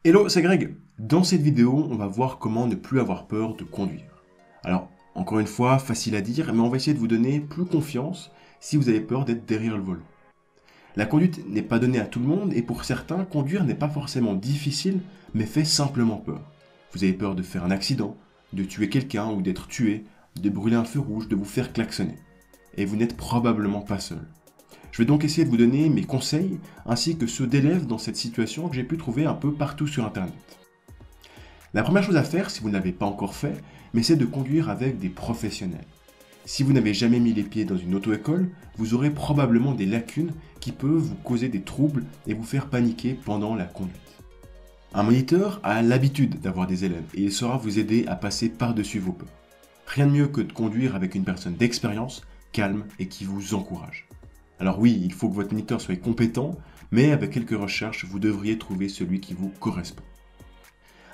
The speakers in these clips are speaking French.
Hello, c'est Greg. Dans cette vidéo, on va voir comment ne plus avoir peur de conduire. Alors, encore une fois, facile à dire, mais on va essayer de vous donner plus confiance si vous avez peur d'être derrière le volant. La conduite n'est pas donnée à tout le monde et pour certains, conduire n'est pas forcément difficile, mais fait simplement peur. Vous avez peur de faire un accident, de tuer quelqu'un ou d'être tué, de brûler un feu rouge, de vous faire klaxonner. Et vous n'êtes probablement pas seul. Je vais donc essayer de vous donner mes conseils ainsi que ceux d'élèves dans cette situation que j'ai pu trouver un peu partout sur internet. La première chose à faire, si vous ne l'avez pas encore fait, c'est de conduire avec des professionnels. Si vous n'avez jamais mis les pieds dans une auto-école, vous aurez probablement des lacunes qui peuvent vous causer des troubles et vous faire paniquer pendant la conduite. Un moniteur a l'habitude d'avoir des élèves et il saura vous aider à passer par-dessus vos peurs. Rien de mieux que de conduire avec une personne d'expérience, calme et qui vous encourage. Alors oui, il faut que votre moniteur soit compétent, mais avec quelques recherches, vous devriez trouver celui qui vous correspond.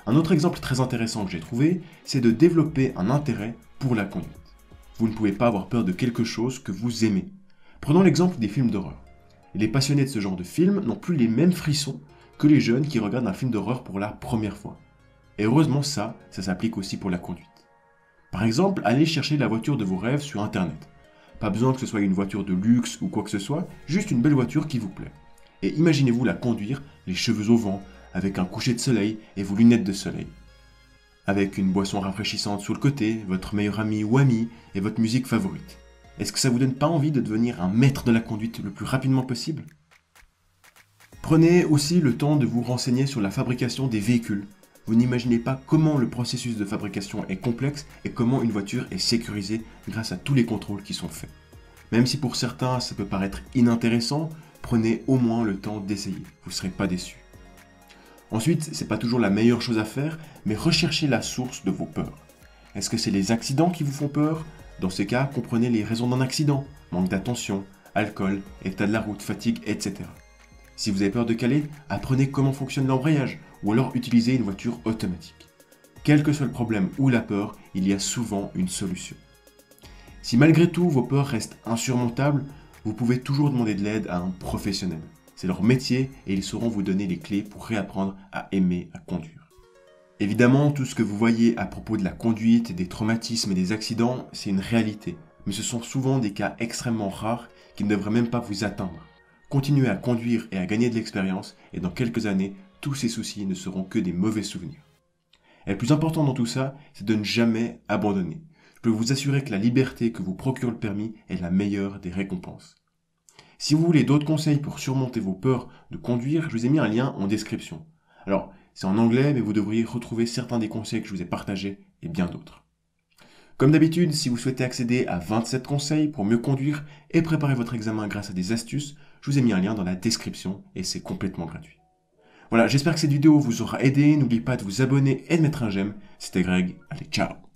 Un autre exemple très intéressant que j'ai trouvé, c'est de développer un intérêt pour la conduite. Vous ne pouvez pas avoir peur de quelque chose que vous aimez. Prenons l'exemple des films d'horreur. Les passionnés de ce genre de film n'ont plus les mêmes frissons que les jeunes qui regardent un film d'horreur pour la première fois. Et heureusement ça s'applique aussi pour la conduite. Par exemple, allez chercher la voiture de vos rêves sur internet. Pas besoin que ce soit une voiture de luxe ou quoi que ce soit, juste une belle voiture qui vous plaît. Et imaginez-vous la conduire, les cheveux au vent, avec un coucher de soleil et vos lunettes de soleil. Avec une boisson rafraîchissante sur le côté, votre meilleur ami ou amie et votre musique favorite. Est-ce que ça vous donne pas envie de devenir un maître de la conduite le plus rapidement possible? Prenez aussi le temps de vous renseigner sur la fabrication des véhicules. Vous n'imaginez pas comment le processus de fabrication est complexe et comment une voiture est sécurisée grâce à tous les contrôles qui sont faits. Même si pour certains ça peut paraître inintéressant, prenez au moins le temps d'essayer, vous ne serez pas déçus. Ensuite, c'est pas toujours la meilleure chose à faire, mais recherchez la source de vos peurs. Est-ce que c'est les accidents qui vous font peur? Dans ces cas, comprenez les raisons d'un accident, manque d'attention, alcool, état de la route, fatigue, etc. Si vous avez peur de caler, apprenez comment fonctionne l'embrayage, ou alors utilisez une voiture automatique. Quel que soit le problème ou la peur, il y a souvent une solution. Si malgré tout vos peurs restent insurmontables, vous pouvez toujours demander de l'aide à un professionnel. C'est leur métier et ils sauront vous donner les clés pour réapprendre à aimer à conduire. Évidemment, tout ce que vous voyez à propos de la conduite, des traumatismes et des accidents, c'est une réalité. Mais ce sont souvent des cas extrêmement rares qui ne devraient même pas vous atteindre. Continuez à conduire et à gagner de l'expérience et dans quelques années, tous ces soucis ne seront que des mauvais souvenirs. Et le plus important dans tout ça, c'est de ne jamais abandonner. Je peux vous assurer que la liberté que vous procure le permis est la meilleure des récompenses. Si vous voulez d'autres conseils pour surmonter vos peurs de conduire, je vous ai mis un lien en description. Alors, c'est en anglais, mais vous devriez retrouver certains des conseils que je vous ai partagés et bien d'autres. Comme d'habitude, si vous souhaitez accéder à 27 conseils pour mieux conduire et préparer votre examen grâce à des astuces, je vous ai mis un lien dans la description et c'est complètement gratuit. Voilà, j'espère que cette vidéo vous aura aidé. N'oubliez pas de vous abonner et de mettre un j'aime. C'était Greg. Allez, ciao!